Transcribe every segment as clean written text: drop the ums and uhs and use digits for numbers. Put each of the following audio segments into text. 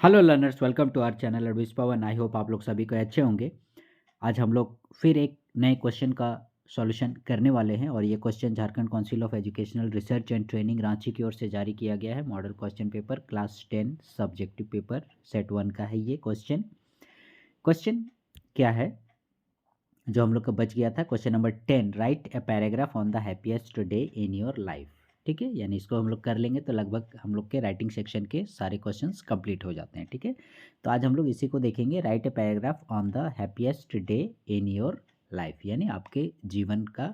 Hello learners, welcome to our channel एडविस Pawan. I hope आप लोग सभी को अच्छे होंगे। आज हम लोग फिर एक नए क्वेश्चन का सॉल्यूशन करने वाले हैं और ये question Jharkhand council of educational research and training Ranchi की ओर से जारी किया गया है। Model question paper class 10 subjective paper set 1 का है ये क्वेश्चन। क्वेश्चन क्या है जो हम लोग का बच गया था? Question number 10, right a paragraph on the happiest day in your life. ठीक है, यानी इसको हम लोग कर लेंगे तो लगभग हम लोग के राइटिंग सेक्शन के सारे क्वेश्चंस कंप्लीट हो जाते हैं। ठीक है, तो आज हम लोग इसी को देखेंगे, right a paragraph on the happiest day in your life, यानी आपके जीवन का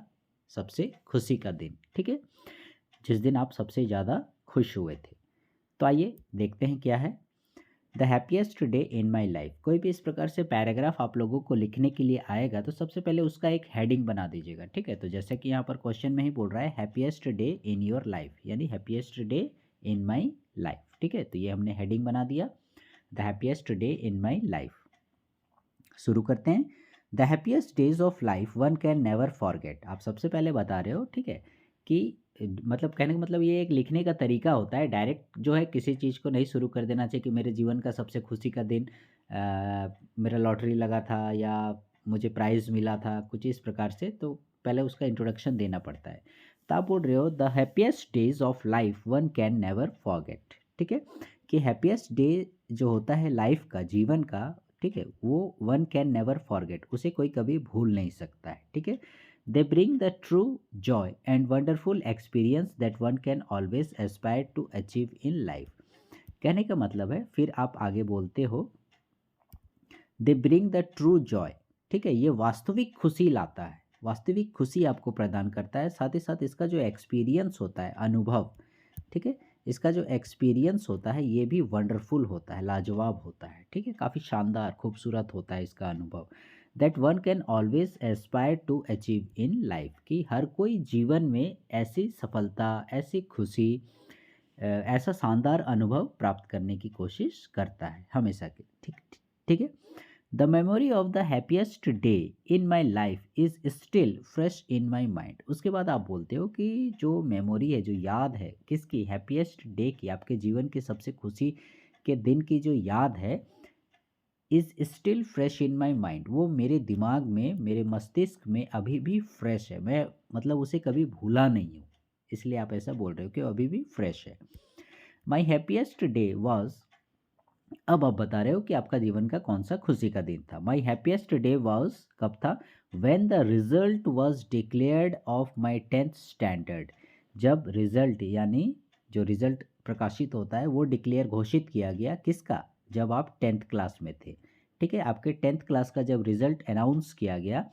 सबसे खुशी का दिन। ठीक है, जिस दिन आप सबसे ज़्यादा खुश हुए थे। तो आइए देखते हैं क्या है। The happiest day in my life. कोई भी इस प्रकार से पैराग्राफ आप लोगों को लिखने के लिए आएगा तो सबसे पहले उसका एक हेडिंग बना दीजिएगा। ठीक है, तो जैसे कि यहाँ पर क्वेश्चन में ही बोल रहा है happiest day in your life, यानी happiest day in my life. ठीक है, तो ये हमने हेडिंग बना दिया, the happiest day in my life. शुरू करते हैं। The happiest days of life one can never forget. आप सबसे पहले बता रहे हो, ठीक है, कि मतलब कहने का मतलब ये एक लिखने का तरीका होता है। डायरेक्ट जो है किसी चीज़ को नहीं शुरू कर देना चाहिए कि मेरे जीवन का सबसे खुशी का दिन मेरा लॉटरी लगा था या मुझे प्राइज़ मिला था, कुछ इस प्रकार से। तो पहले उसका इंट्रोडक्शन देना पड़ता है। तो आप बोल रहे हो the happiest days of life one can never forget. ठीक है, कि हैप्पीएस्ट डे जो होता है लाइफ का, जीवन का, ठीक है, वो वन कैन नेवर फॉरगेट, उसे कोई कभी भूल नहीं सकता है। ठीक है, they bring the true joy and wonderful experience that one can always aspire to achieve in life. कहने का मतलब है, फिर आप आगे बोलते हो they bring the true joy. ठीक है, ये वास्तविक खुशी लाता है, वास्तविक खुशी आपको प्रदान करता है। साथ ही साथ इसका जो एक्सपीरियंस होता है, अनुभव, ठीक है, इसका जो एक्सपीरियंस होता है ये भी वंडरफुल होता है, लाजवाब होता है। ठीक है, काफ़ी शानदार खूबसूरत होता है इसका अनुभव। That one can always aspire to achieve in life, कि हर कोई जीवन में ऐसी सफलता, ऐसी खुशी, ऐसा शानदार अनुभव प्राप्त करने की कोशिश करता है हमेशा के। ठीक, ठीक है। The memory of the happiest day in my life is still fresh in my mind. उसके बाद आप बोलते हो कि जो मेमोरी है, जो याद है, किसकी? हैप्पीएस्ट डे की, आपके जीवन की सबसे खुशी के दिन की जो याद है, is still fresh in my mind, वो मेरे दिमाग में, मेरे मस्तिष्क में अभी भी फ्रेश है। मैं मतलब उसे कभी भूला नहीं हूँ, इसलिए आप ऐसा बोल रहे हो कि वो अभी भी फ्रेश है। माई हैप्पीएस्ट डे वॉज, अब आप बता रहे हो कि आपका जीवन का कौन सा खुशी का दिन था। माई हैप्पीएस्ट डे वॉज, कब था? When the result was declared of my 10th standard. जब रिजल्ट, यानी जो रिजल्ट प्रकाशित होता है, वो डिक्लेयर घोषित किया गया, किसका? जब आप 10th क्लास में थे। ठीक है, आपके 10th क्लास का जब रिजल्ट अनाउंस किया गया,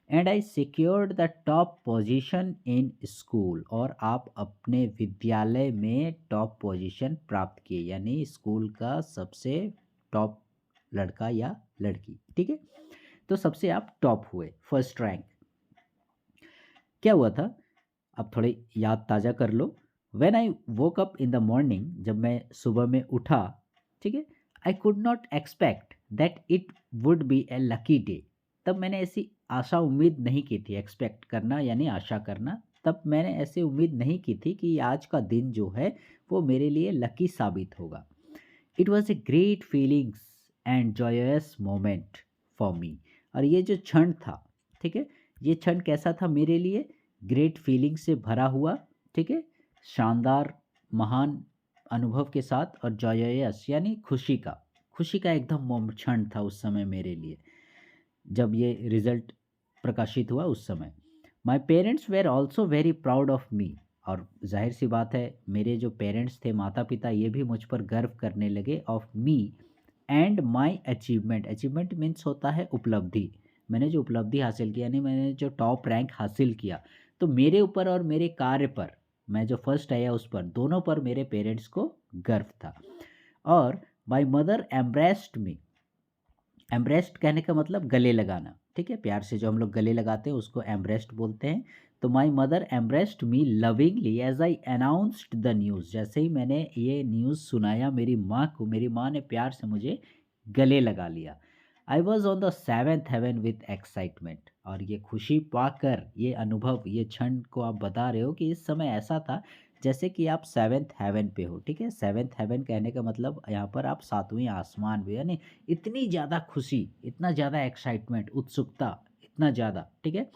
and I secured the top position in school, और आप अपने विद्यालय में टॉप पोजीशन प्राप्त किए, यानी स्कूल का सबसे टॉप लड़का या लड़की। ठीक है, तो सबसे आप टॉप हुए, फर्स्ट रैंक। क्या हुआ था? अब थोड़ी याद ताज़ा कर लो। When I woke up in the morning, जब मैं सुबह में उठा, ठीक है, I could not expect that it would be a lucky day. तब मैंने ऐसी आशा उम्मीद नहीं की थी, एक्सपेक्ट करना यानी आशा करना। तब मैंने ऐसी उम्मीद नहीं की थी कि आज का दिन जो है वो मेरे लिए लकी साबित होगा। It was a great feelings and joyous moment for me. और ये जो क्षण था, ठीक है, ये क्षण कैसा था मेरे लिए? ग्रेट फीलिंग से भरा हुआ, ठीक है, शानदार, महान अनुभव के साथ, और जॉयस यानी खुशी का, खुशी का एकदम क्षण था उस समय मेरे लिए, जब ये रिजल्ट प्रकाशित हुआ उस समय। My parents were also very proud of me. और जाहिर सी बात है, मेरे जो पेरेंट्स थे, माता पिता, ये भी मुझ पर गर्व करने लगे, of me and my achievement. Achievement means होता है उपलब्धि। मैंने जो उपलब्धि हासिल किया, यानी मैंने जो टॉप रैंक हासिल किया, तो मेरे ऊपर और मेरे कार्य पर, मैं जो फर्स्ट आया उस पर, दोनों पर मेरे पेरेंट्स को गर्व था। और माई मदर एम्ब्रेस्ड मी। एम्ब्रेस्ट कहने का मतलब गले लगाना, ठीक है, प्यार से जो हम लोग गले लगाते हैं उसको एम्ब्रेस्ट बोलते हैं। तो my mother embraced me lovingly as I announced the news. जैसे ही मैंने ये न्यूज़ सुनाया मेरी माँ को, मेरी माँ ने प्यार से मुझे गले लगा लिया। I was on the 7th heaven with excitement. और ये खुशी पाकर, ये अनुभव, ये क्षण को आप बता रहे हो कि इस समय ऐसा था जैसे कि आप सेवेंथ हेवन पे हो, ठीक है? सेवेंथ हेवन कहने का मतलब यहाँ पर आप सातवें आसमान पे, यानी इतनी ज़्यादा खुशी, इतना ज़्यादा एक्साइटमेंट, उत्सुकता, इतना ज़्यादा, ठीक है?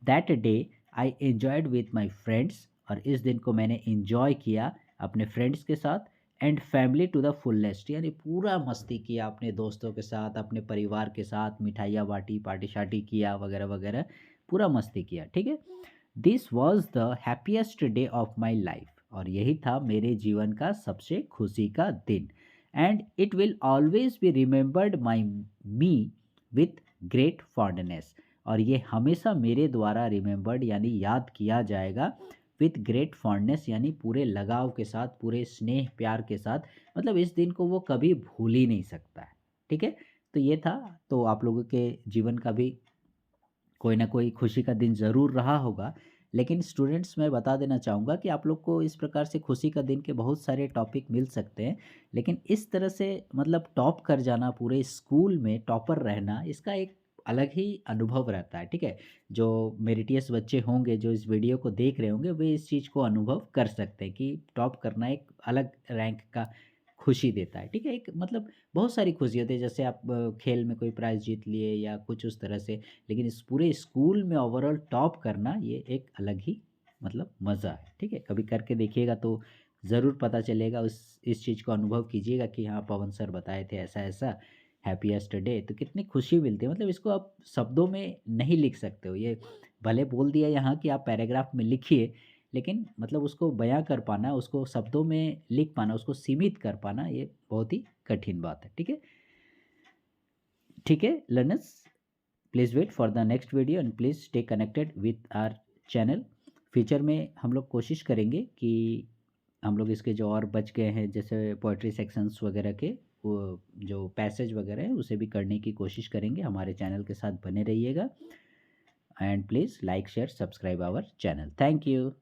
That day I enjoyed with my friends, और इस दिन को मैंने एन्जॉय किया अपने फ्रेंड्स के साथ, and family to the fullest, यानी पूरा मस्ती किया अपने दोस्तों के साथ, अपने परिवार के साथ, मिठाइयाँ बाँटी, पार्टी शार्टी किया वगैरह वगैरह, पूरा मस्ती किया, ठीक है? This was the happiest day of my life, और यही था मेरे जीवन का सबसे खुशी का दिन, and it will always be remembered my me with great fondness, और ये हमेशा मेरे द्वारा रिमेंबर्ड यानी याद किया जाएगा विथ ग्रेट फॉन्डनेस, यानी पूरे लगाव के साथ, पूरे स्नेह प्यार के साथ, मतलब इस दिन को वो कभी भूल ही नहीं सकता है, ठीक है? तो ये था, तो आप लोगों के जीवन का भी कोई ना कोई खुशी का दिन ज़रूर रहा होगा। लेकिन स्टूडेंट्स, मैं बता देना चाहूँगा कि आप लोग को इस प्रकार से खुशी का दिन के बहुत सारे टॉपिक मिल सकते हैं, लेकिन इस तरह से मतलब टॉप कर जाना, पूरे स्कूल में टॉपर रहना, इसका एक अलग ही अनुभव रहता है, ठीक है? जो मेरिटियस बच्चे होंगे, जो इस वीडियो को देख रहे होंगे, वे इस चीज़ को अनुभव कर सकते हैं कि टॉप करना एक अलग रैंक का खुशी देता है, ठीक है? एक मतलब बहुत सारी खुशी होती है, जैसे आप खेल में कोई प्राइज़ जीत लिए या कुछ उस तरह से, लेकिन इस पूरे स्कूल में ओवरऑल टॉप करना ये एक अलग ही मतलब मज़ा है, ठीक है? कभी करके देखिएगा तो ज़रूर पता चलेगा, उस इस चीज़ को अनुभव कीजिएगा कि हाँ, पवन सर बताए थे ऐसा-ऐसा, हैप्पीएस्ट डे, तो कितनी खुशी मिलती है, मतलब इसको आप शब्दों में नहीं लिख सकते हो। ये भले बोल दिया यहाँ कि आप पैराग्राफ में लिखिए, लेकिन मतलब उसको बयाँ कर पाना, उसको शब्दों में लिख पाना, उसको सीमित कर पाना, ये बहुत ही कठिन बात है, ठीक है? ठीक है learners, please wait for the next video and please stay connected with our channel. Future में हम लोग कोशिश करेंगे कि हम लोग इसके जो और बच गए हैं, जैसे पोएट्री सेक्शंस वगैरह के, वो जो पैसेज वगैरह है उसे भी करने की कोशिश करेंगे। हमारे चैनल के साथ बने रहिएगा, and please like share subscribe our channel. Thank you.